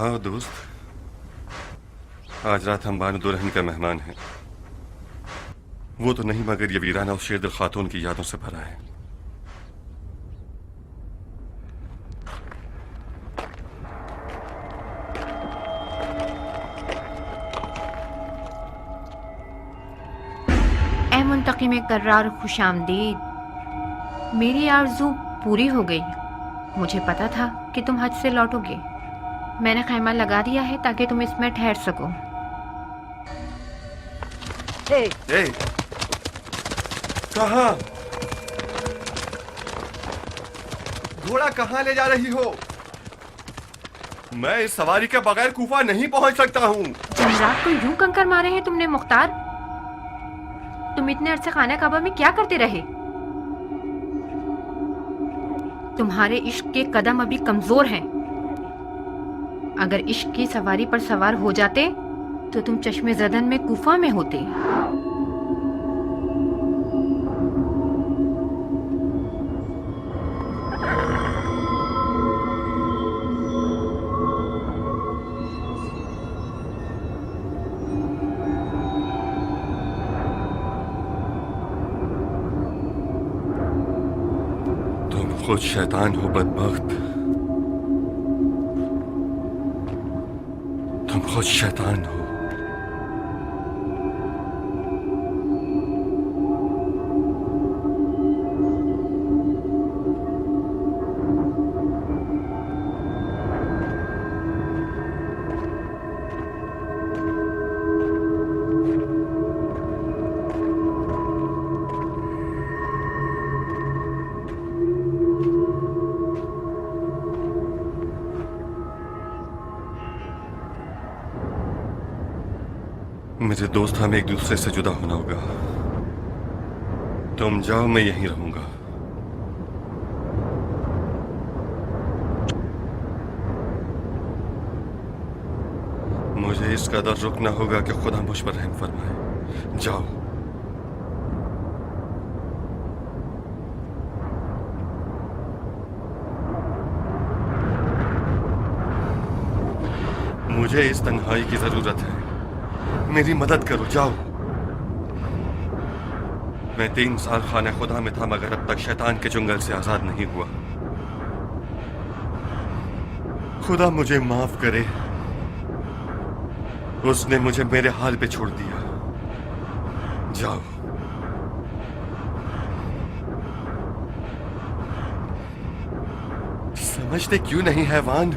आओ दोस्त, आज रात हम बानो दुल्हन का मेहमान हैं। वो तो नहीं मगर ये वीराना उस शेरदिल खातून की यादों से भरा है। ए मुंतकिम कर्रार खुशामदीद, मेरी आरज़ू पूरी हो गई। मुझे पता था कि तुम हज से लौटोगे। मैंने खैमा लगा दिया है ताकि तुम इसमें ठहर सको। ए, कहाँ? घोड़ा कहाँ ले जा रही हो? मैं इस सवारी के बगैर कूफा नहीं पहुंच सकता हूँ। जमरात को यूं कंकर मारे हैं तुमने मुख्तार। तुम इतने अरसे खाना काबा में क्या करते रहे? तुम्हारे इश्क के कदम अभी कमजोर हैं। अगर इश्क की सवारी पर सवार हो जाते तो तुम चश्मे ज़दन में कूफा में होते। खुद शैतान हो बदबख्त, तुम खुद शैतान हो। मेरे दोस्त, हमें एक दूसरे से जुदा होना होगा। तुम जाओ, मैं यहीं रहूंगा। मुझे इस कदर रुकना होगा कि खुदा मुझ पर रहम फरमाए। जाओ। मुझे इस तन्हाई की जरूरत है, मेरी मदद करो। जाओ। मैं 3 साल खाना खुदा में था मगर अब तक शैतान के चुंगल से आजाद नहीं हुआ। खुदा मुझे माफ करे, उसने मुझे मेरे हाल पे छोड़ दिया। जाओ। समझते क्यों नहीं हैवान?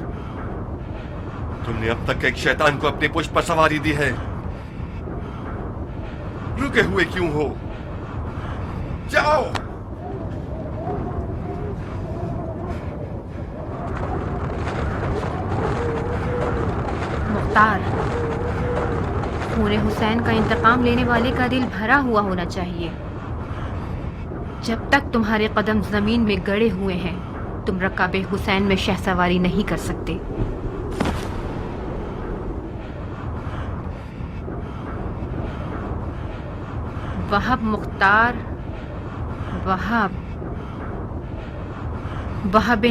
तुमने अब तक एक शैतान को अपने पुष्प पर सवारी दी है। रुके हुए क्यों हो? जाओ। मुख्तार, खून हुसैन का इंतकाम लेने वाले का दिल भरा हुआ होना चाहिए। जब तक तुम्हारे कदम जमीन में गड़े हुए हैं, तुम रकाबे हुसैन में शहसवारी नहीं कर सकते। वहाब मुख्तार, वहाब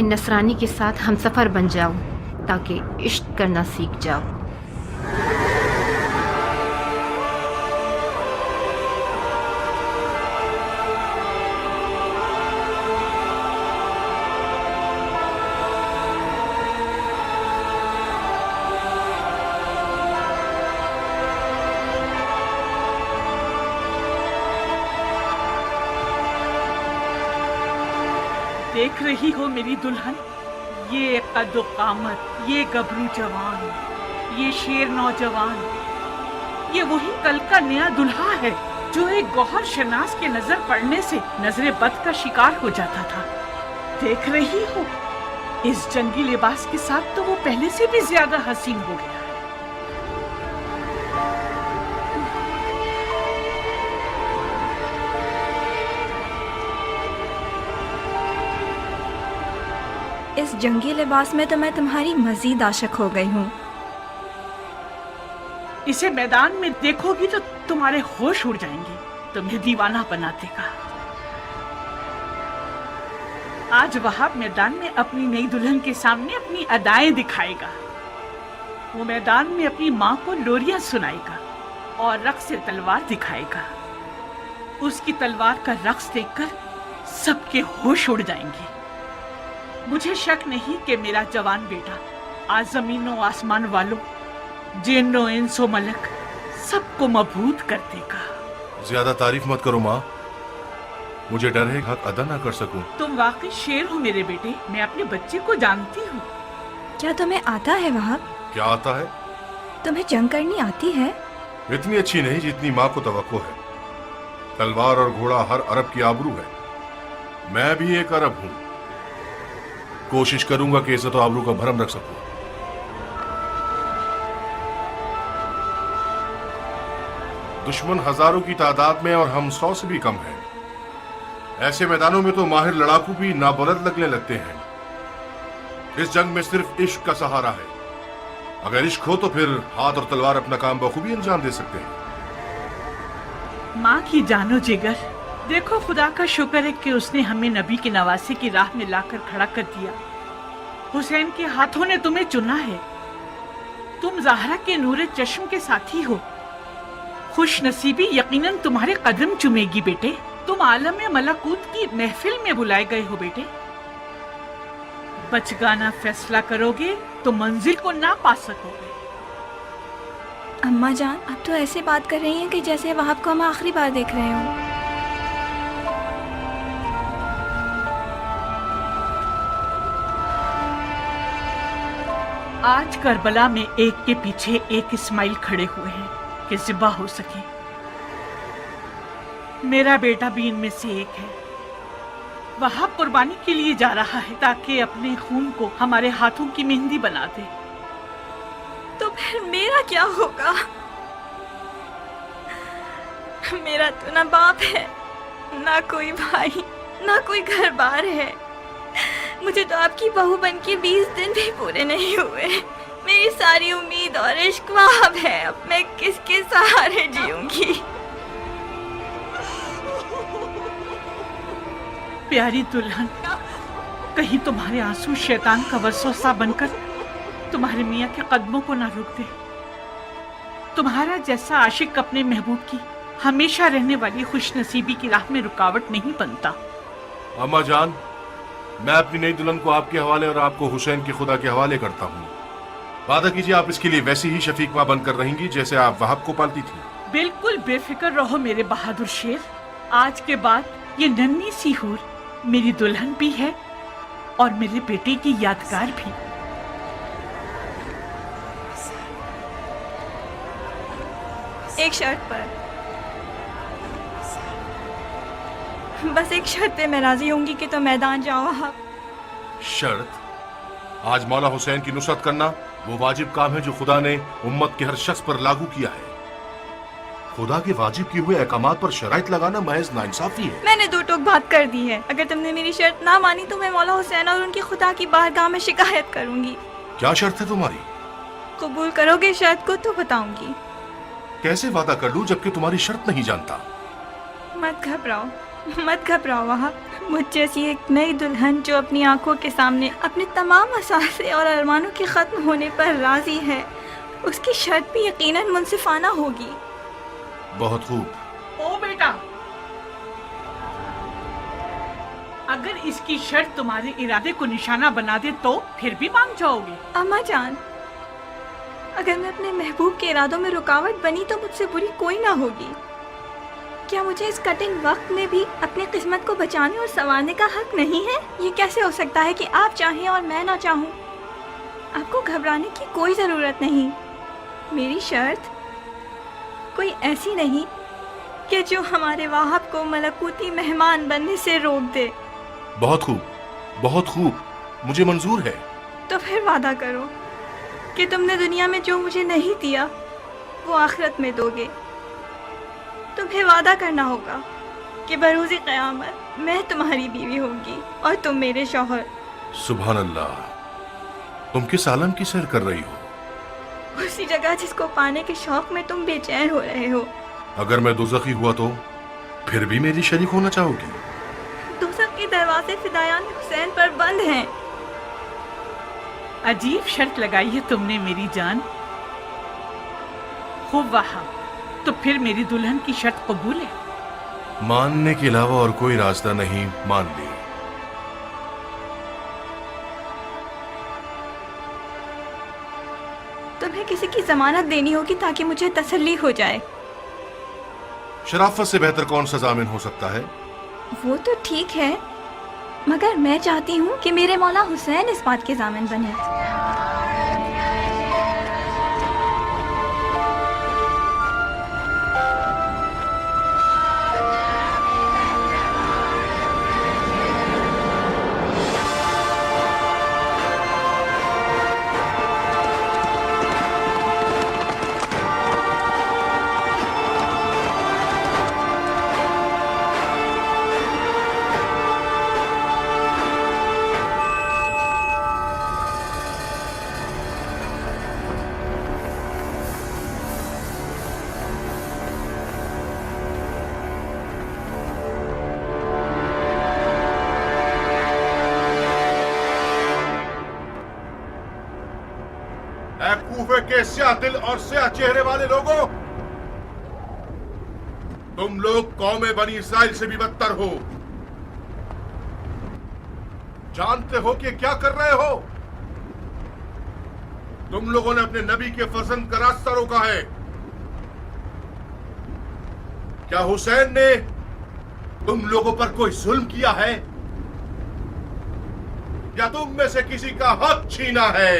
नसरानी के साथ हमसफर बन जाओ ताकि इश्क करना सीख जाओ। देख रही हो मेरी दुल्हन, ये कद्दो कामत, ये गबरू जवान, ये शेर नौजवान, ये वही कल का नया दुल्हा है जो एक गौहर शनास के नजर पड़ने से नजरे बद का शिकार हो जाता था। देख रही हो, इस जंगी लिबास के साथ तो वो पहले से भी ज्यादा हसीन हो गया। इस जंगी लिबास में तो मैं तुम्हारी मजीद आशिक हो गई हूँ। इसे मैदान में देखोगी तो तुम्हारे होश उड़ जाएंगे, तुम्हें दीवाना बना देगा। आज वहाब मैदान में अपनी नई दुल्हन के सामने अपनी अदाएं दिखाएगा। वो मैदान में अपनी माँ को लोरियां सुनाएगा और रक्स से तलवार दिखाएगा। उसकी तलवार का रक्स देखकर सबके होश उड़ जाएंगे। मुझे शक नहीं कि मेरा जवान बेटा आज जमीनों आसमान वालों, जिन्नो इंसो मलक सबको मबहूत कर देगा। ज्यादा तारीफ मत करो माँ, मुझे डर है हक अदा ना कर सकूं। तुम वाकई शेर हो मेरे बेटे, मैं अपने बच्चे को जानती हूँ। क्या तुम्हें आता है वहाब? क्या आता है? तुम्हें जंग करनी आती है? इतनी अच्छी नहीं जितनी माँ को तवक्को है। तलवार और घोड़ा हर अरब की आबरू है। मैं भी एक अरब हूँ। कोशिश करूंगा कि इज्जत और आबरू का भरम रख सकूं। दुश्मन हजारों की तादाद में और हम 100 से भी कम हैं। ऐसे मैदानों में तो माहिर लड़ाकू भी नाबलद लगने लगते हैं। इस जंग में सिर्फ इश्क का सहारा है। अगर इश्क हो तो फिर हाथ और तलवार अपना काम बखूबी अंजाम दे सकते हैं। माँ की जानो जिगर, देखो खुदा का शुक्र है कि उसने हमें नबी के नवासे की राह में लाकर खड़ा कर दिया। हुसैन के हाथों ने तुम्हें चुना है। तुम ज़हरा के नूरे चश्म के साथी हो। खुश नसीबी यकीनन तुम्हारे कदम चुमेगी बेटे। तुम आलम मलाकूत की महफिल में बुलाए गए हो बेटे। बचगाना फैसला करोगे तो मंजिल को ना पा सकोगे। अम्मा जान, अब तो ऐसे बात कर रही हैं कि जैसे वहाब को हम आखिरी बार देख रहे हो। आज करबला में एक के पीछे एक इस्माइल खड़े हुए हैं कि ज़िबा हो सके। मेरा बेटा भी इनमें से एक है। वह कुर्बानी के लिए जा रहा है ताकि अपने खून को हमारे हाथों की मेहंदी बना दे। तो फिर मेरा क्या होगा? मेरा तो ना बाप है, ना कोई भाई, ना कोई घर बार है। मुझे तो आपकी बहू बन के 20 दिन भी पूरे नहीं हुए। मेरी सारी उम्मीद और इश्क वहाब है। अब मैं किसके सहारे जीऊंगी? प्यारी दुल्हन, कहीं तुम्हारे आंसू शैतान का वसवसा बनकर तुम्हारे मियाँ के कदमों को ना रोक दे। तुम्हारा जैसा आशिक अपने महबूब की हमेशा रहने वाली खुशनसीबी की राह में रुकावट नहीं बनता। अम्मा जान, मैं अपनी नई दुल्हन को आपके हवाले और आपको हुसैन के खुदा के हवाले करता हूँ। वादा कीजिए आप इसके लिए वैसी ही शफीक माँ बनकर रहेंगी जैसे आप वहाब को पालती थी। बिल्कुल बेफिक्र रहो मेरे बहादुर शेर। आज के बाद ये नन्ही सी हूर मेरी दुल्हन भी है और मेरे बेटे की यादगार भी। एक शर्त पर, बस एक शर्त पे मैं राजी होंगी कि तो मैदान जाओ आप। शर्त? आज मौला हुसैन की नुसरत करना वो वाजिब काम है जो खुदा ने उम्मत के हर शख्स पर लागू किया है। खुदा के वाजिब किए हुए अहकामात पर शराइत लगाना महज नाइंसाफी है। मैंने दो टोक बात कर दी है। अगर तुमने मेरी शर्त ना मानी तो मैं मौला हुसैन और उनकी खुदा की बारगाह में शिकायत करूंगी। क्या शर्त है तुम्हारी? कबूल करोगे शर्त को तो बताऊंगी। कैसे वादा कर लूं जबकि तुम्हारी शर्त नहीं जानता? मत घबराओ, मत घबराओ वहाब। मुझ जैसी एक नई दुल्हन जो अपनी आंखों के सामने अपने तमाम असासे और अरमानों के खत्म होने पर राजी है, उसकी शर्त भी यकीनन मुनसिफाना होगी। बहुत खूब। ओ बेटा, अगर इसकी शर्त तुम्हारे इरादे को निशाना बना दे तो फिर भी मान जाओगे? अम्मा जान, अगर मैं अपने महबूब के इरादों में रुकावट बनी तो मुझसे बुरी कोई ना होगी। क्या मुझे इस कठिन वक्त में भी अपनी किस्मत को बचाने और संवारने का हक नहीं है? ये कैसे हो सकता है कि आप चाहें और मैं ना चाहूँ? आपको घबराने की कोई ज़रूरत नहीं। मेरी शर्त कोई ऐसी नहीं कि जो हमारे वहाब को मलकूती मेहमान बनने से रोक दे। बहुत खूब, बहुत खूब, मुझे मंजूर है। तो फिर वादा करो कि तुमने दुनिया में जो मुझे नहीं दिया वो आखिरत में दोगे। तुम्हें वादा करना होगा कि बरोज़े क़यामत मैं तुम्हारी बीवी होंगी और तुम मेरे शौहर। सुभान अल्लाह, तुम किस आलम की सैर कर रही हो? उसी जगह जिसको पाने के शौक में तुम बेचैन हो रहे हो। अगर मैं दोज़खी हुआ तो फिर भी मेरी शरीक होना चाहोगी? दोज़ख के दरवाजे फिदायान हुसैन पर बंद हैं। अजीब शर्त लगाई है तुमने मेरी जान। खूब वहाब। तो फिर मेरी दुल्हन की शर्त कबूल है? मानने के अलावा और कोई रास्ता नहीं, मान ली। तुम्हें किसी की जमानत देनी होगी ताकि मुझे तसल्ली हो जाए। शराफत से बेहतर कौन सा जामिन हो सकता है? वो तो ठीक है, मगर मैं चाहती हूँ कि मेरे मौला हुसैन इस बात के जामिन बने। ऐ कूफे के स्याह दिल और स्याह चेहरे वाले लोगों, तुम लोग कौमे बनी इसराइल से भी बदतर हो। जानते हो कि क्या कर रहे हो? तुम लोगों ने अपने नबी के फर्जंद का रास्ता रोका है। क्या हुसैन ने तुम लोगों पर कोई जुल्म किया है, या तुम में से किसी का हक छीना है?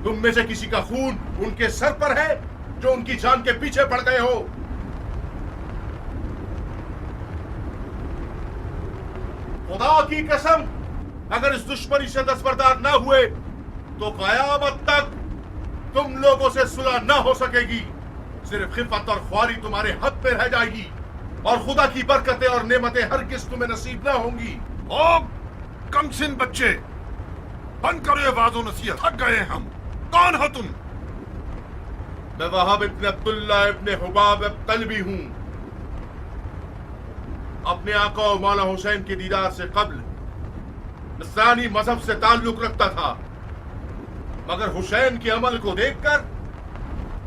तुम में से किसी का खून उनके सर पर है जो उनकी जान के पीछे पड़ गए हो? खुदा की कसम, अगर इस दुश्मनी से दस्तबरदार ना हुए तो कयामत तक तुम लोगों से सुलह ना हो सकेगी। सिर्फ खिफत और ख्वारी तुम्हारे हक पे रह जाएगी और खुदा की बरकतें और नेमतें हरगिज़ तुम्हें नसीब ना होंगी। ओ कमसिन बच्चे, बंद करो ये वाज़ो नसीहत, थक गए हम। कौन हो तुम? मैं वहाब इब्न अब्दुल्ला इब्न हुबाब तलबी हूं। अपने आका और मौला हुसैन के दीदार से कब्ल नसरानी मजहब से ताल्लुक रखता था, मगर हुसैन के अमल को देखकर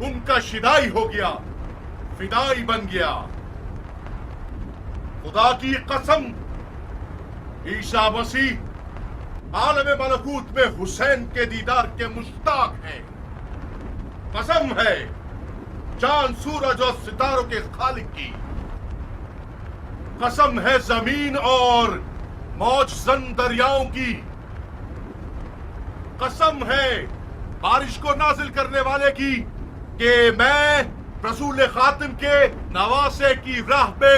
उनका शिदाई हो गया, फिदाई बन गया। खुदा की कसम, ईसा मसीह आलम मलकूत में हुसैन के दीदार के मुश्ताक हैं। कसम है चांद सूरज और सितारों के खालिक की। कसम है जमीन और मौजजन दरियाओं की। कसम है बारिश को नाजिल करने वाले की कि मैं रसूल खातिम के नवासे की राह पे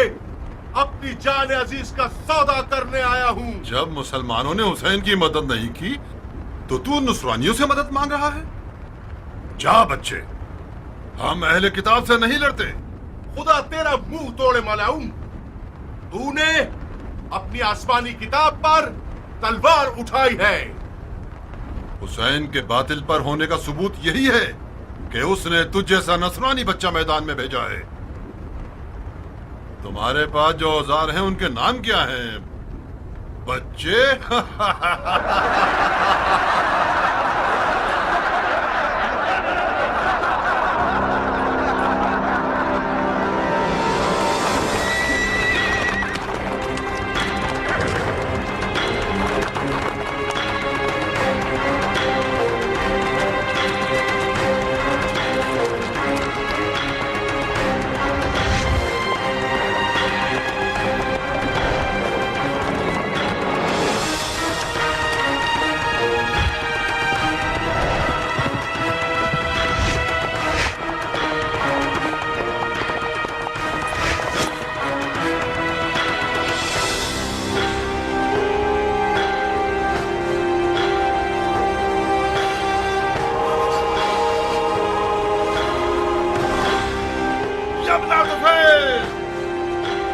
अपनी जान अजीज का सौदा करने आया हूं। जब मुसलमानों ने हुसैन की मदद नहीं की तो तू नुसरानियों से मदद मांग रहा है? जा बच्चे, हम अहले किताब से नहीं लड़ते। खुदा तेरा मुंह तोड़े मलाऊं, तूने अपनी आसमानी किताब पर तलवार उठाई है। हुसैन के बातिल पर होने का सबूत यही है कि उसने तुझ जैसा नसरानी बच्चा मैदान में भेजा है। तुम्हारे पास जो औजार हैं उनके नाम क्या हैं बच्चे?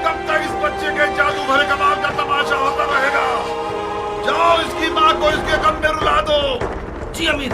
कब तक इस बच्चे के जादू भरे कमाल का तमाशा होता रहेगा? जाओ इसकी माँ को इसके गम में रुला दो। जी अमीर।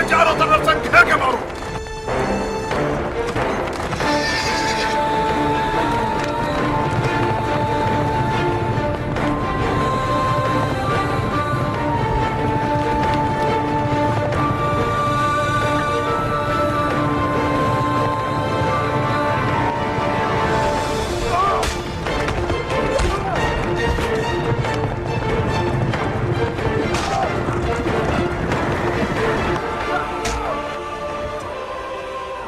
इन्हें चारों तरफ से घेर के मारो।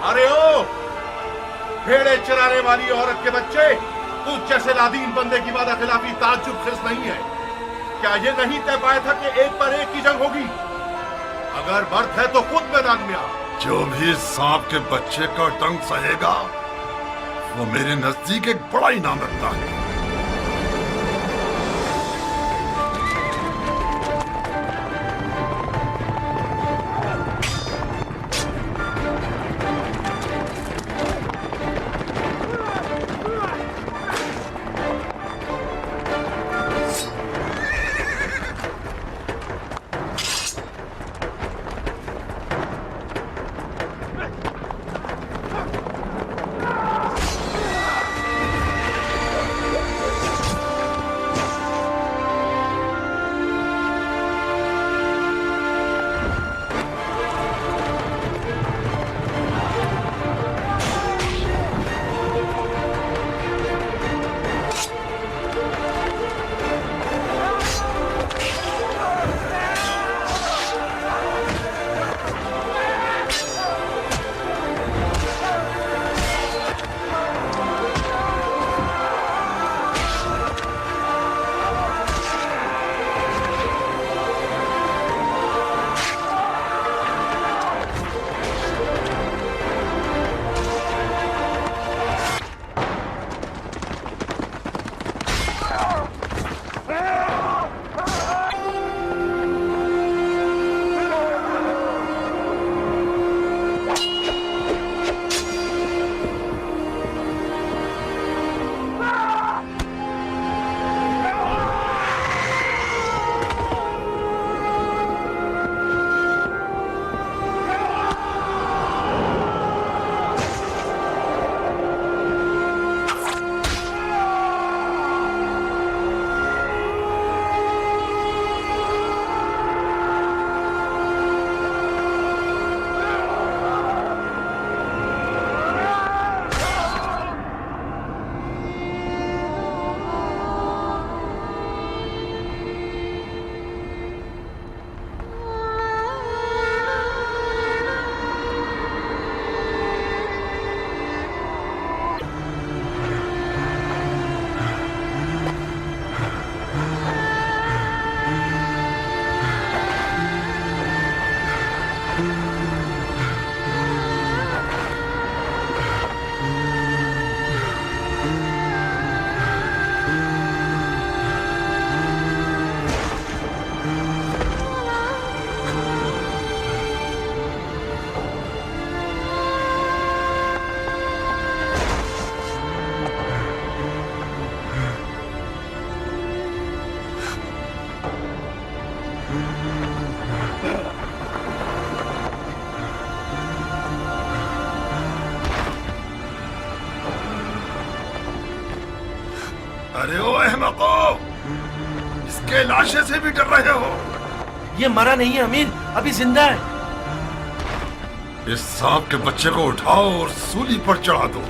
अरे ओ भेड़े चराने वाली औरत के बच्चे, तू जैसे लादीन बंदे की वादा खिलाफी ताज्जुब खिस नहीं है। क्या ये नहीं तय पाया था कि एक पर एक की जंग होगी? अगर मर्द है तो खुद मैदान में आ। जो भी सांप के बच्चे का डंक सहेगा वो मेरे नजदीक एक बड़ा इनाम रखता है। अरे ओ अहमको, इसके लाशे से भी डर रहे हो? ये मरा नहीं है अमीर, अभी जिंदा है। इस सांप के बच्चे को उठाओ और सूली पर चढ़ा दो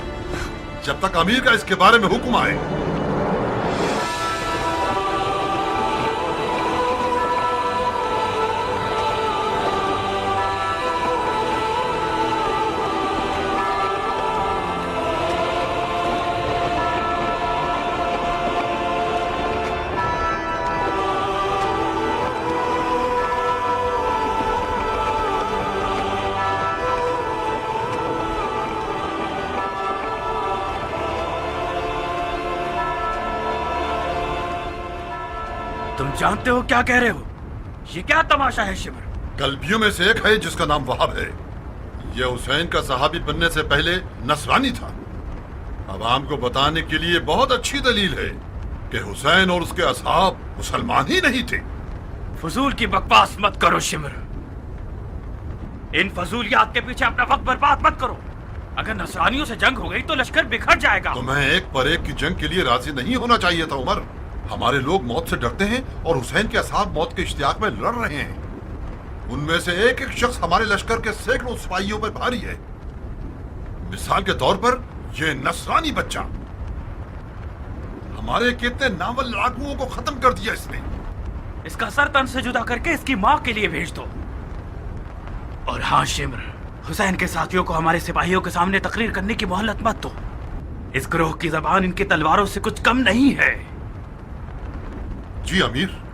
जब तक अमीर का इसके बारे में हुक्म आए। तुम जानते हो क्या कह रहे हो? ये क्या तमाशा है शिमर? कल्पियों में से एक है जिसका नाम वहाब है। यह हुसैन का सहाबी बनने से पहले नसरानी था। अवाम को बताने के लिए बहुत अच्छी दलील है कि हुसैन और उसके असहाब मुसलमान ही नहीं थे। फजूल की बकवास मत करो शिमर। इन फजूलियात के पीछे अपना वक्त बर्बाद मत करो। अगर नसरानियों से जंग हो गई तो लश्कर बिखर जाएगा। तुम्हें एक पर एक की जंग के लिए राजी नहीं होना चाहिए था उमर। हमारे लोग मौत से डरते हैं और हुसैन के असहाब मौत के इश्तियाक में लड़ रहे हैं। उनमें से एक एक शख्स हमारे लश्कर के सैकड़ों सिपाहियों पर भारी है। मिसाल के तौर पर यह नसरानी बच्चा हमारे कितने नावल लड़ाकुओं को खत्म कर दिया इसने। इसका सर तन से जुदा करके इसकी माँ के लिए भेज दो। और हाँ शिम्र, हुसैन के साथियों को हमारे सिपाहियों के सामने तकरीर करने की मोहलत मत दो। इस ग्रोह की जबान इनकी तलवारों से कुछ कम नहीं है। जी अमीर।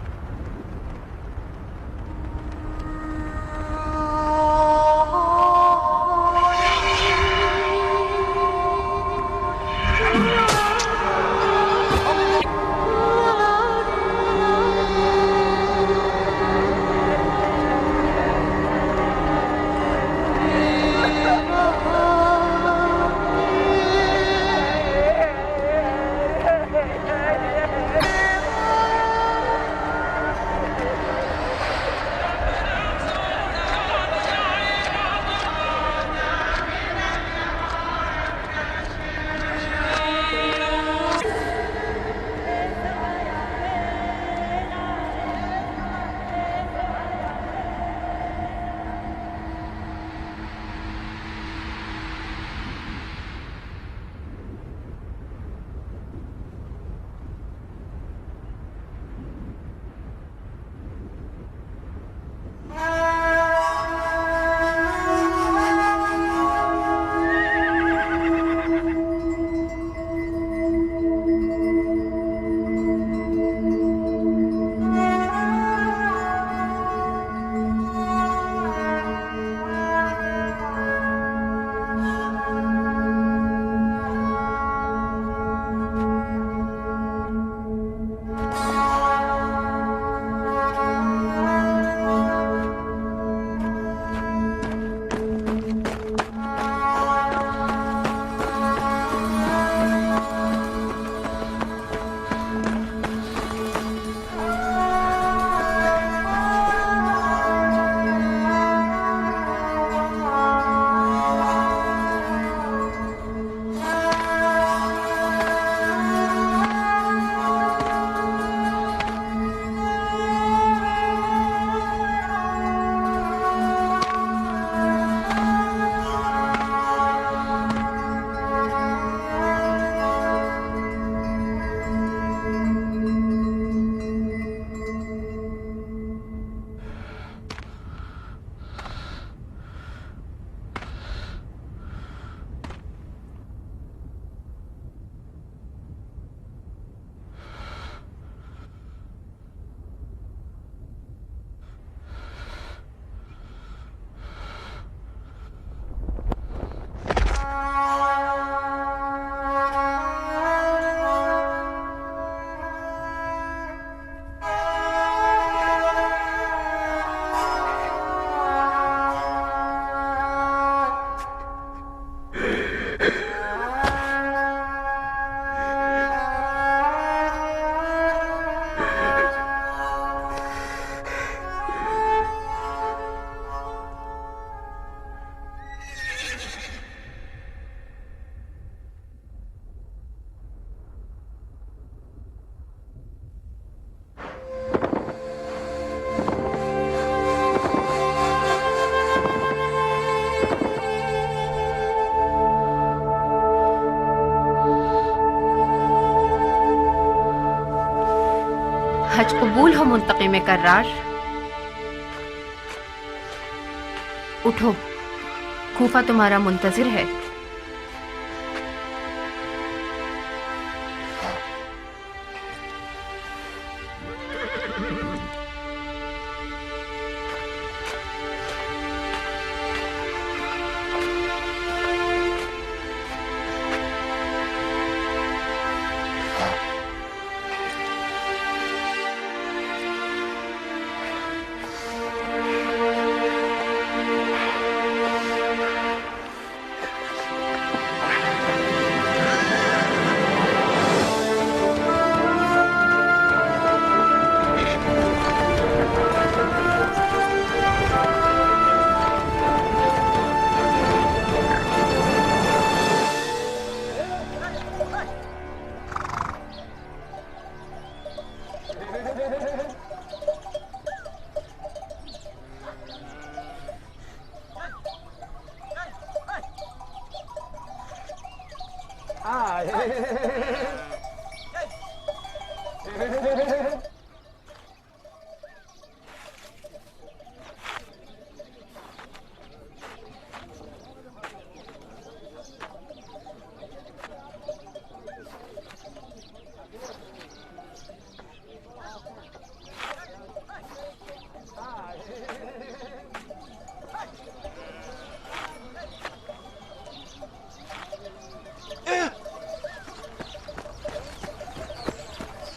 हज कबूल हो मुंतकिम कर्रार। उठो, खूफा तुम्हारा मुंतजिर है।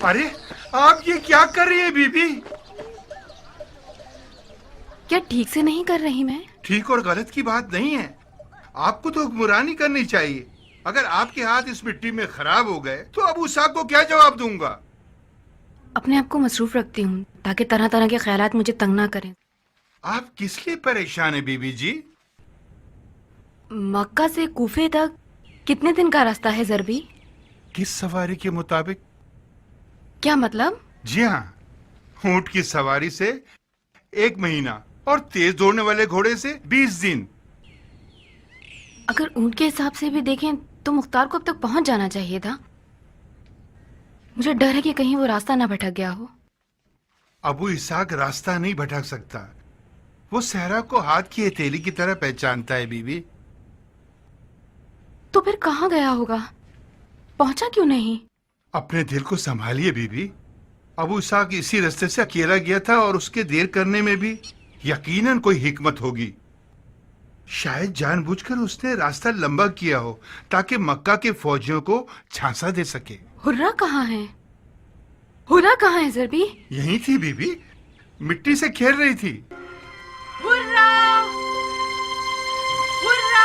अरे आप ये क्या कर रही है बीबी? क्या ठीक से नहीं कर रही मैं? ठीक और गलत की बात नहीं है, आपको तो हुक्मरानी करनी चाहिए। अगर आपके हाथ इस मिट्टी में खराब हो गए तो अबू साहब को क्या जवाब दूंगा? अपने आप को मसरूफ रखती हूँ ताकि तरह तरह के ख्यालात मुझे तंग ना करें। आप किस लिए परेशान है बीबी जी? मक्का से कूफे तक कितने दिन का रास्ता है जरबी? किस सवारी के मुताबिक? क्या मतलब? जी हाँ, ऊंट की सवारी से 1 महीना और तेज दौड़ने वाले घोड़े से 20 दिन। अगर ऊंट के हिसाब से भी देखें तो मुख्तार को अब तक पहुंच जाना चाहिए था। मुझे डर है कि कहीं वो रास्ता ना भटक गया हो। अबू इसाक रास्ता नहीं भटक सकता, वो सहरा को हाथ की हथेली की तरह पहचानता है बीबी। तो फिर कहाँ गया होगा? पहुंचा क्यों नहीं? अपने दिल को संभालिए बीबी। अबू इसाक इसी रास्ते से अकेला गया था और उसके देर करने में भी यकीनन कोई हिकमत होगी। शायद जानबूझकर उसने रास्ता लंबा किया हो ताकि मक्का के फौजियों को झांसा दे सके। हुर्रा कहाँ है? हुर्रा कहाँ है जरबी? यहीं थी बीबी, मिट्टी से खेल रही थी। Hurrah! Hurrah!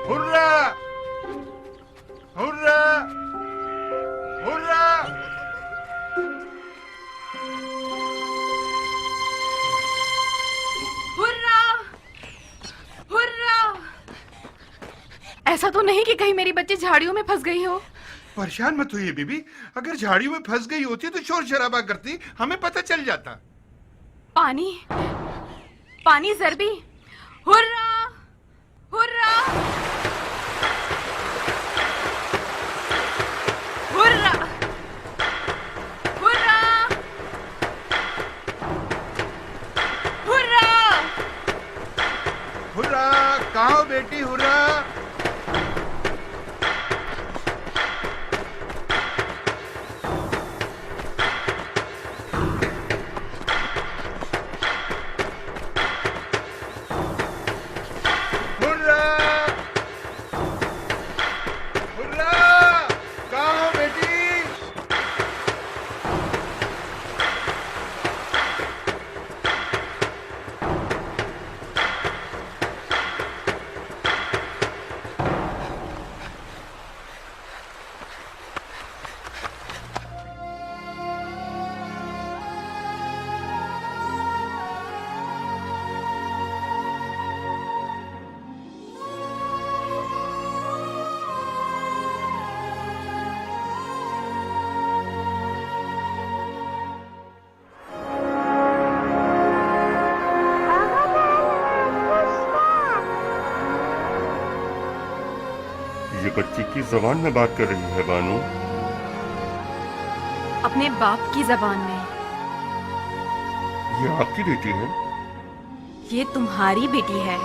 Hurrah! Hurrah! Hurrah! Hurrah! Hurrah! ऐसा तो नहीं कि कहीं मेरी बच्ची झाड़ियों में फंस गई हो? परेशान मत होइए बीबी, अगर झाड़ियों में फंस गई होती तो शोर शराबा करती, हमें पता चल जाता। पानी, पानी जरबी! Hurrah! Hurrah! Hurrah! Hurrah! Hurrah! Hurrah! कहाँ हो बेटी हुर्रा? हुर्रा! हुर्रा! कहाँ हो बेटी? ये बच्ची किस जबान में बात कर रही है बानू? अपने बाप की जबान में। ये आपकी बेटी है? ये तुम्हारी बेटी है।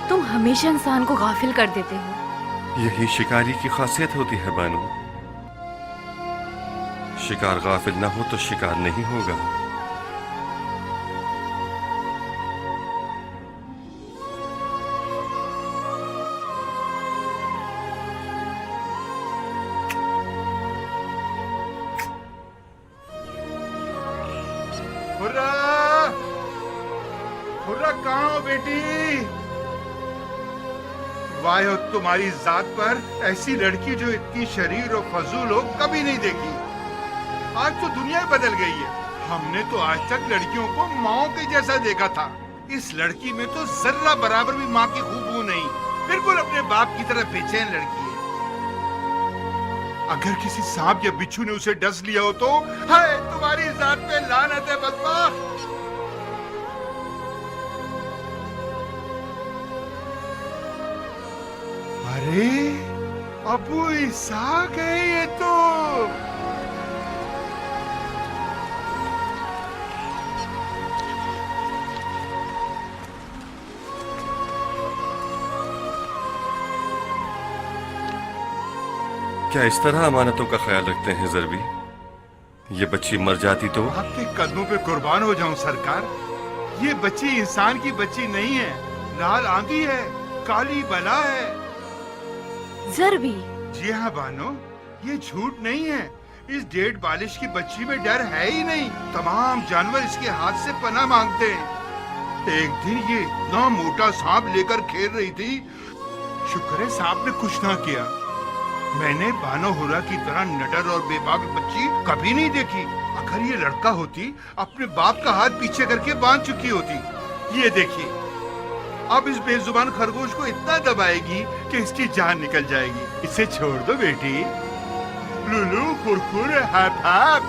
तुम हमेशा इंसान को गाफिल कर देते हो। यही शिकारी की खासियत होती है बानू। शिकार गाफिल ना हो तो शिकार नहीं होगा। हुर्रा, हुर्रा कहाँ हो बेटी? वाह हो तुम्हारी जात पर, ऐसी लड़की जो इतनी शरीर और फजूल हो कभी नहीं देखी। आज तो दुनिया बदल गई है। हमने तो आज तक लड़कियों को माओ के जैसा देखा था। इस लड़की में तो जर्रा बराबर भी माँ की खूबू नहीं, बिल्कुल अपने बाप की तरह बेचैन लड़की है। अगर किसी सांप या बिच्छू ने उसे डस लिया हो तो हाय तुम्हारी जात पे लानत है बदबख्त। अरे अबू इसाक है ये तो। क्या इस तरह अमानतों का ख्याल रखते हैं जरबी? ये बच्ची मर जाती तो? आपके कदमों पे कुर्बान हो जाऊं सरकार। ये बच्ची इंसान की बच्ची नहीं है, लाल आंधी है, काली बला है। जरबी। जी हाँ बानो, ये झूठ नहीं है। इस डेढ़ बालिश की बच्ची में डर है ही नहीं। तमाम जानवर इसके हाथ से पनाह मांगते हैं। एक दिन ये इतना मोटा सांप लेकर खेल रही थी, शुक्र है सांप ने कुछ ना किया। मैंने बानो हुर्रा की तरह नडर और बेबाक बच्ची कभी नहीं देखी। अगर ये लड़का होती, अपने बाप का हाथ पीछे करके बांध चुकी होती। ये देखिए, अब इस बेजुबान खरगोश को इतना दबाएगी कि इसकी जान निकल जाएगी। इसे छोड़ दो बेटी। लुलू कुरकुर हैप हैप।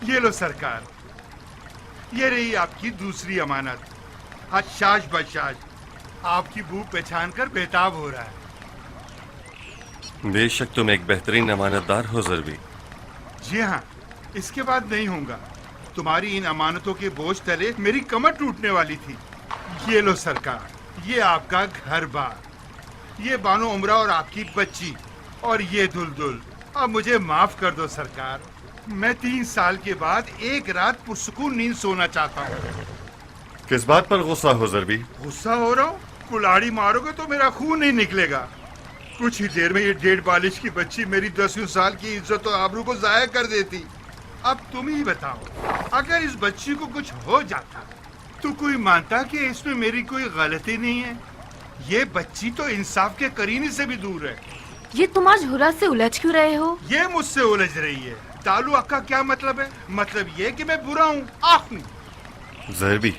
ये लो सरकार, ये रही आपकी दूसरी अमानत। हशाश बशाश, आपकी बू पहचान कर बेताब हो रहा है। बेशक तुम एक बेहतरीन अमानतदार हो जरबी। जी हाँ, इसके बाद नहीं होगा। तुम्हारी इन अमानतों के बोझ तले मेरी कमर टूटने वाली थी। ये लो सरकार, ये आपका घर बार, ये बानो उमरा और आपकी बच्ची, और ये दुलदुल। अब मुझे माफ कर दो सरकार। मैं 3 साल के बाद एक रात पुरसुकून नींद सोना चाहता हूँ। किस बात पर गुस्सा हो जरबी? गुस्सा हो रहा हूँ? कुल्हाड़ी मारोगे तो मेरा खून नहीं निकलेगा। कुछ ही देर में ये डेढ़ बालिश की बच्ची मेरी 10वीं साल की इज्जत और आबरू को जाया कर देती। अब तुम ही बताओ, अगर इस बच्ची को कुछ हो जाता तो कोई मानता कि इसमें मेरी कोई गलती नहीं है? ये बच्ची तो इंसाफ के करीने से भी दूर है। ये तुम आज हुर्रा से उलझ क्यों रहे हो? ये मुझसे उलझ रही है। तालु अक्का क्या मतलब है? मतलब ये कि मैं बुरा हूँ, आख हूँ। जरबी,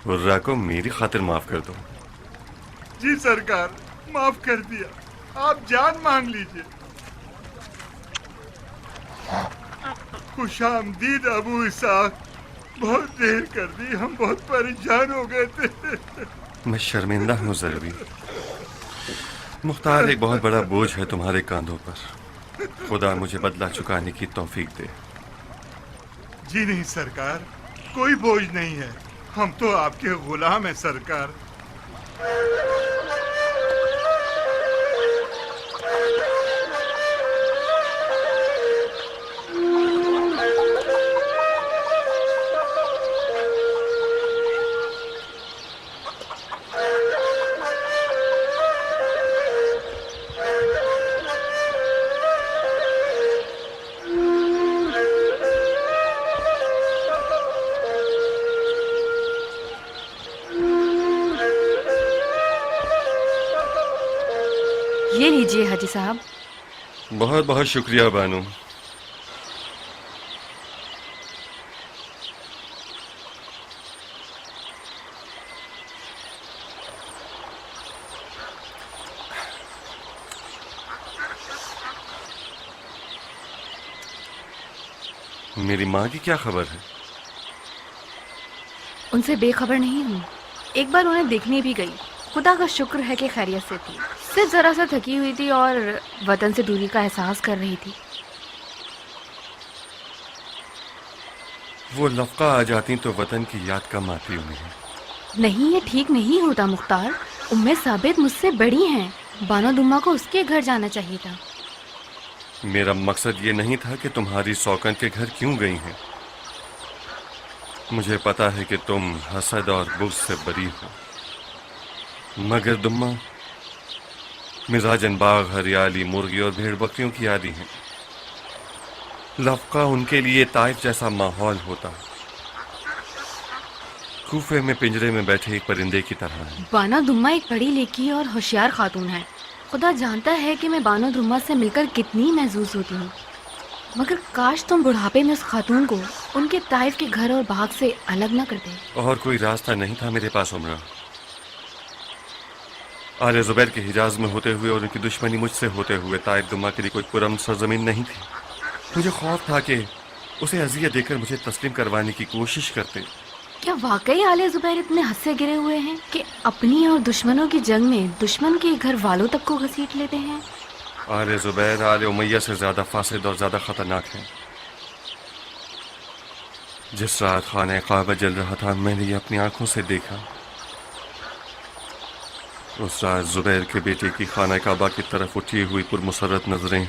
हुर्रा को मेरी खातिर माफ कर दो। जी सरकार, माफ कर दिया। आप जान मांग लीजिए। खुशामदीद अबू इसाक। बहुत देर कर दी, हम बहुत परेशान हो गए थे। मैं शर्मिंदा हूँ जरबी। मुख्तार एक बहुत बड़ा बोझ है तुम्हारे कांधों पर। खुदा मुझे बदला चुकाने की तौफीक दे। जी नहीं सरकार, कोई बोझ नहीं है। हम तो आपके गुलाम हैं सरकार। लीजिए हाजी साहब। बहुत बहुत शुक्रिया बानू। मेरी माँ की क्या खबर है? उनसे बेखबर नहीं हूँ। एक बार उन्हें देखने भी गई। खुदा का शुक्र है कि खैरियत से थी। सिर्फ जरा सा थकी हुई थी और वतन से दूरी का एहसास कर रही थी। वो लफका आ जाती तो वतन की याद कम आती उन्हें। नहीं, ये ठीक नहीं होता मुख्तार। उम्मे साबित मुझसे बड़ी हैं। बानो दुम्मा को उसके घर जाना चाहिए था। मेरा मकसद ये नहीं था कि तुम्हारी सौकन के घर क्यों गई हैं। मुझे पता है कि तुम हसद और बुग़्ज़ से बरी हो, मगर दुम्मा मिजाजन बाग, हरियाली, मुर्गी और भेड़ बकरियों की आदी हैं। लफका उनके लिए ताइफ जैसा माहौल होता, कूफे में पिंजरे में बैठे एक परिंदे की तरह है। बानो दुम्मा एक पढ़ी लिखी और होशियार खातून है। खुदा जानता है कि मैं बानो दुम्मा से मिलकर कितनी महसूस होती हूँ, मगर काश तुम बुढ़ापे में उस खातून को उनके ताइफ के घर और बाग से अलग न कर दे। और कोई रास्ता नहीं था मेरे पास उमरा। आले जुबैर के हिजाज में होते हुए और उनकी दुश्मनी मुझसे होते हुए ताइफ दुम्मा के लिए कोई पुरअमन सरजमीन नहीं थी। मुझे खौफ था कि उसे अजियत देकर मुझे तस्लीम करवाने की कोशिश करते। क्या वाकई आले जुबैर इतने हंसे गिरे हुए हैं कि अपनी और दुश्मनों की जंग में दुश्मन के घर वालों तक को घसीट लेते हैं? आले जुबैर आले उमैया से ज्यादा फासिद और ज्यादा खतरनाक है। जिस रात खाने काबा जल रहा था, मैंने ये अपनी आंखों से देखा। उस रात जुबैर के बेटे की खाना काबा की तरफ उठी हुई पुरमुसरत नजरें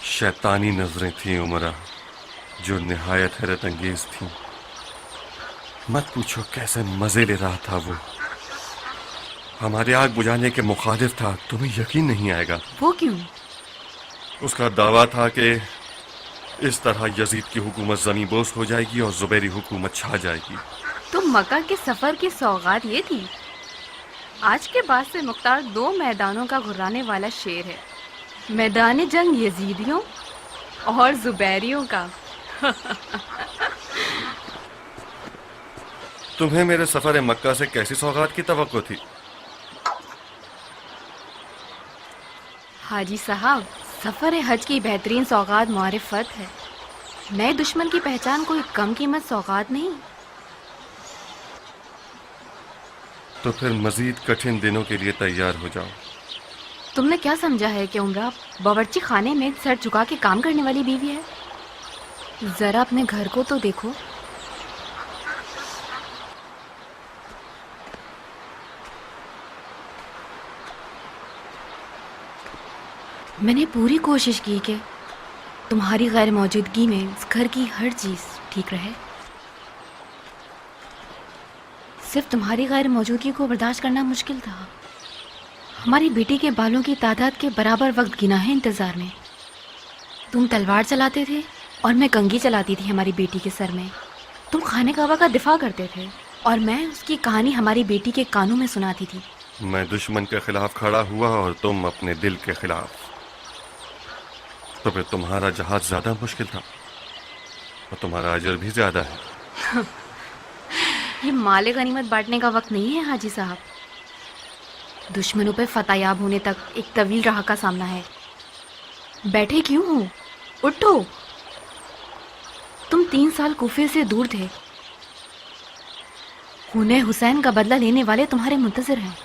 शैतानी नजरें थीं उमरा, जो निहायत हैरत अंगेज थीं। मत पूछो कैसे मजे ले रहा था वो। हमारे आग बुझाने के मुखालिफ था। तुम्हें यकीन नहीं आएगा। वो क्यों? उसका दावा था कि इस तरह यजीद की हुकूमत ज़मीं बोस हो जाएगी और जुबैरी हुकूमत छा जाएगी। तो मक्का के सफर की सौगात ये थी। आज के बाद से मुख्तार 2 मैदानों का घुराने वाला शेर है, मैदान जंग यजीदियों और जुबैरियों का। तुम्हें मेरे सफर मक्का से कैसी सौगात की तवक्को थी? हाजी साहब, सफर हज की बेहतरीन सौगात मारिफत है। नए दुश्मन की पहचान कोई कम कीमत सौगात नहीं। तो फिर मजीद कठिन दिनों के लिए तैयार हो जाओ। तुमने क्या समझा है कि उमरा बावर्ची खाने में सर झुका के काम करने वाली बीवी है? जरा अपने घर को तो देखो। मैंने पूरी कोशिश की कि तुम्हारी गैर मौजूदगी में इस घर की हर चीज़ ठीक रहे। सिर्फ तुम्हारी गैर मौजूदगी को बर्दाश्त करना मुश्किल था। हमारी बेटी के बालों की तादाद के बराबर वक्त गिना है इंतज़ार में। तुम तलवार चलाते थे और मैं कंघी चलाती थी हमारी बेटी के सर में। तुम खाने काबा का दिफा करते थे और मैं उसकी कहानी हमारी बेटी के कानों में सुनाती थी। मैं दुश्मन के खिलाफ खड़ा हुआ और तुम अपने दिल के खिलाफ। तो फिर तुम्हारा जहाज ज्यादा मुश्किल था और तुम्हारा अजर भी ज्यादा है। ये माले गनीमत बांटने का वक्त नहीं है हाजी साहब। दुश्मनों पे फतेयाब होने तक एक तवील राह का सामना है। बैठे क्यों हो? उठो। तुम 3 साल कूफे से दूर थे। खूने हुसैन का बदला लेने वाले तुम्हारे मुंतजर हैं।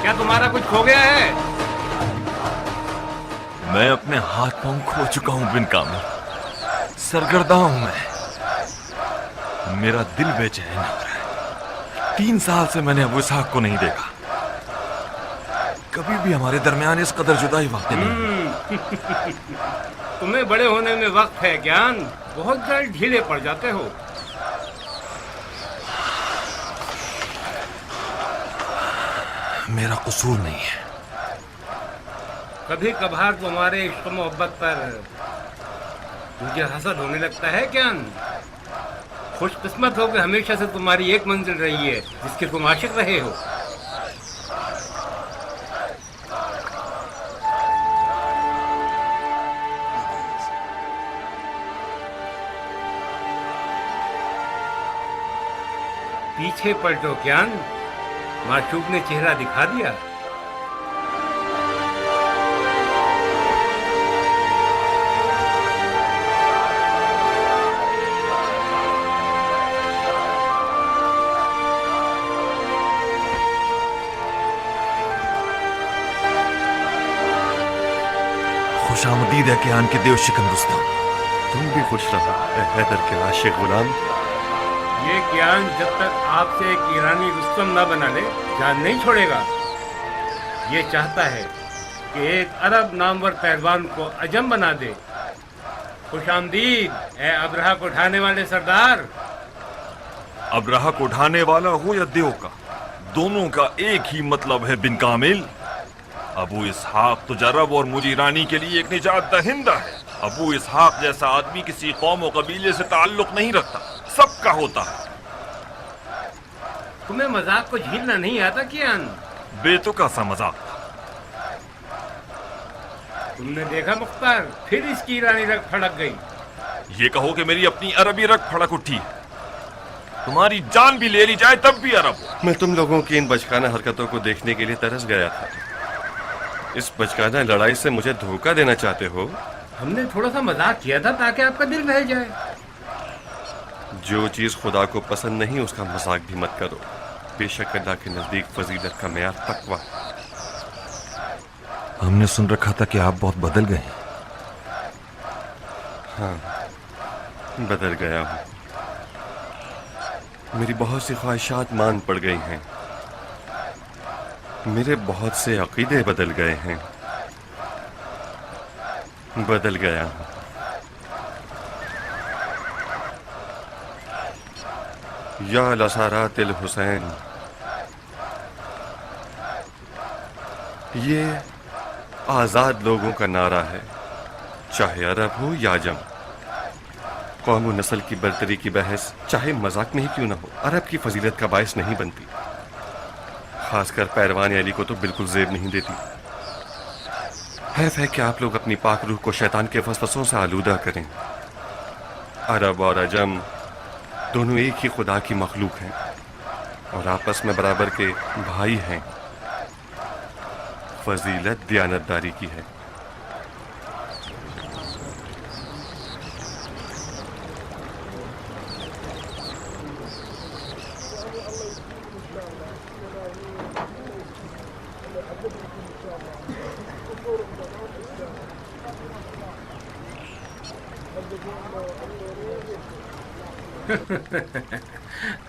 क्या तुम्हारा कुछ खो गया है? मैं अपने हाथ पांव खो चुका हूं बिन कामिल। सरगर्दा हूं मैं। मेरा दिल बेचैन हो रहा है। 3 साल से मैंने अबू इसहाक को नहीं देखा। कभी भी हमारे दरमियान इस कदर जुदाई वाक़ई नहीं। तुम्हें बड़े होने में वक्त है ज्ञान, बहुत जल्द ढीले पड़ जाते हो। मेरा कसूर नहीं है। कभी कभार तुम्हारे इश्क मोहब्बत पर मुझे हसद होने लगता है ज्ञान। खुशकिस्मत हो कि हमेशा से तुम्हारी एक मंजिल रही है जिसके तुम आशिक रहे हो। पीछे पलटो ज्ञान, माशूक ने चेहरा दिखा दिया। खुशामदीद है कियान के देव शिकन रुस्तम। तुम भी खुश रहो ए हैदर के आशिक गुलाम। ये ज्ञान जब तक आपसे एक ईरानी रुस्तम न बना ले जान नहीं छोड़ेगा। ये चाहता है कि एक अरब नामवर पहलवान को अजम बना दे। खुशामदीद ए अब्रहा को उठाने वाले सरदार। अब्रहा को उठाने वाला हो या देव का, दोनों का एक ही मतलब है बिन कामिल। अबू इसहाक तो अरब और मुझे ईरानी के लिए एक निजात दहिंदा है। अबू इसहाक जैसा आदमी किसी कौम और कबीले से ताल्लुक नहीं रखता, सबका होता है। तुम्हें मजाक को झेलना नहीं आता कियान? बेतुका सा मजाक था। तुमने देखा मुख्तार, फिर इसकी ईरानी रग फड़क गई। ये कहो कि मेरी अपनी अरबी रग फड़क उठी है। तुम्हारी जान भी ले ली जाए तब भी अरब हो। मैं तुम लोगों की इन बचकाना हरकतों को देखने के लिए तरस गया था। इस बचकाना लड़ाई से मुझे धोखा देना चाहते हो? हमने थोड़ा सा मजाक किया था ताकि आपका दिल बहल जाए। जो चीज खुदा को पसंद नहीं उसका मजाक भी मत करो। बेशक अल्लाह के नजदीक फजीलत का मेयार तकवा। हमने सुन रखा था कि आप बहुत बदल गए। हाँ, बदल गया हूँ। मेरी बहुत सी ख्वाहिशात मान पड़ गई हैं। मेरे बहुत से अकीदे बदल गए हैं। बदल गया हूँ। या लसारातिल हुसैन, ये आजाद लोगों का नारा है, चाहे अरब हो या अजम। कौम और नस्ल की बरतरी की बहस चाहे मजाक में ही क्यों ना हो, अरब की फजीलत का बायस नहीं बनती। खासकर पैरवान अली को तो बिल्कुल जेब नहीं देती। हैफ है कि आप लोग अपनी पाक रूह को शैतान के वसवसों से आलूदा करें। अरब और अजम दोनों एक ही खुदा की मखलूक हैं और आपस में बराबर के भाई हैं। फजीलत दियानतदारी की है।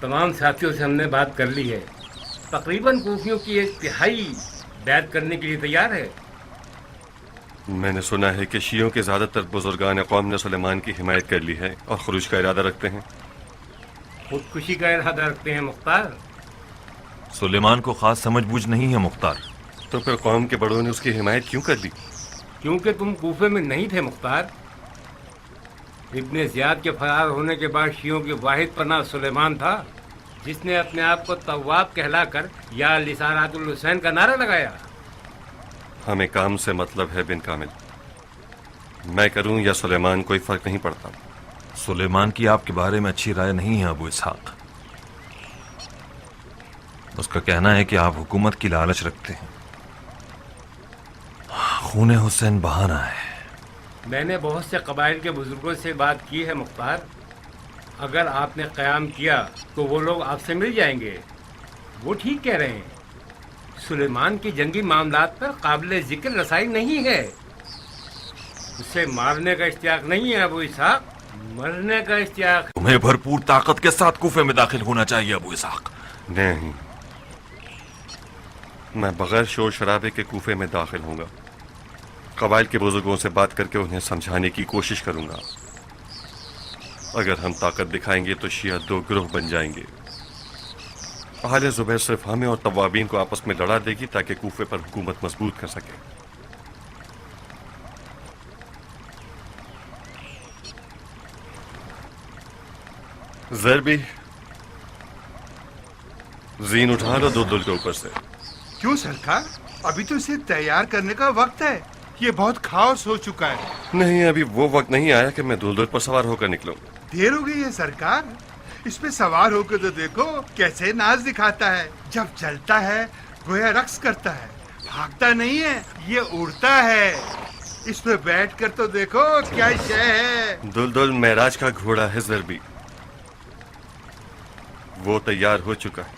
तमाम साथियों से हमने बात कर ली है। तकरीबन कूफियों की 1/3 बैत करने के लिए तैयार है। मैंने सुना है कि शियों के ज्यादातर बुजुर्गान कौम ने सुलेमान की हिमायत कर ली है और खुरूज का इरादा रखते हैं। खुदकुशी का इरादा रखते हैं मुख्तार। सुलेमान को खास समझबूझ नहीं है मुख्तार। तो फिर कौम के बड़ों ने उसकी हिमायत क्यों कर ली? क्योंकि तुम कूफे में नहीं थे मुख्तार। इब्ने ज़ियाद के फरार होने के बाद शियों की वाहिद पनाह सुलेमान था, जिसने अपने आप को तव्वाब कहलाकर या लिसारातुल हुसैन का नारा लगाया। हमें काम से मतलब है बिन कामिल। मैं करूं या सुलेमान, कोई फर्क नहीं पड़ता। सुलेमान की आपके बारे में अच्छी राय नहीं है अबू इसहाक। उसका कहना है कि आप हुकूमत की लालच रखते हैं। खून हुसैन बहाना है। मैंने बहुत से कबाइल के बुजुर्गों से बात की है मुख्तार। अगर आपने क़याम किया तो वो लोग आपसे मिल जाएंगे। वो ठीक कह रहे हैं। सुलेमान की जंगी मामलात पर काबिल जिक्र रसाई नहीं है। उसे मारने का इश्तियाक नहीं है अबू इसहाक, मरने का इश्तियाक। तुम्हें भरपूर ताकत के साथ कूफे में दाखिल होना चाहिए अबू इसहाक। नहीं, मैं बगैर शोर शराबे के कूफे में दाखिल होऊंगा। कबाइल के बुजुर्गों से बात करके उन्हें समझाने की कोशिश करूंगा। अगर हम ताकत दिखाएंगे तो शिया दो ग्रोह बन जाएंगे। आले जुबैर सिर्फ हमें और तवाबीन को आपस में लड़ा देगी ताकि कूफे पर हुकूमत मजबूत कर सके। ज़रबी, जीन उठा लो दुलदुल के ऊपर से। क्यों सरकार? अभी तो इसे तैयार करने का वक्त है। ये बहुत खाओस हो चुका है। नहीं, अभी वो वक्त नहीं आया कि मैं दुलदुल पर सवार होकर निकलूं। देर हो गई है सरकार। इस पे सवार होकर तो देखो कैसे नाज दिखाता है। जब चलता है गोया रक्स करता है, भागता नहीं है, ये उड़ता है। इस पे बैठ कर तो देखो क्या शय है। दुलदुल महराज का घोड़ा है ज़रबी, वो तैयार हो चुका है।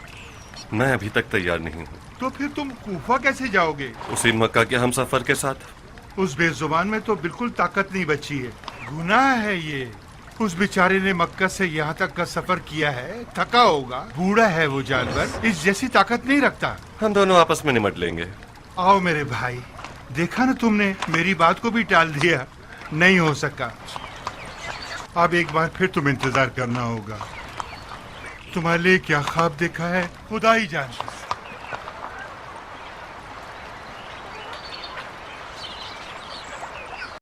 मैं अभी तक तैयार नहीं हूँ। तो फिर तुम कूफा कैसे जाओगे? उसी मक्का के हम सफर के साथ। उस बेजुबान में तो बिल्कुल ताकत नहीं बची है। गुनाह है ये। उस बेचारे ने मक्का से यहाँ तक का सफर किया है, थका होगा, बूढ़ा है वो जानवर, इस जैसी ताकत नहीं रखता। हम दोनों आपस में निमट लेंगे। आओ मेरे भाई, देखा ना तुमने, मेरी बात को भी टाल दिया। नहीं हो सका। अब एक बार फिर तुम इंतजार करना होगा। तुम्हारे लिए क्या ख्वाब देखा है खुदा ही जानता।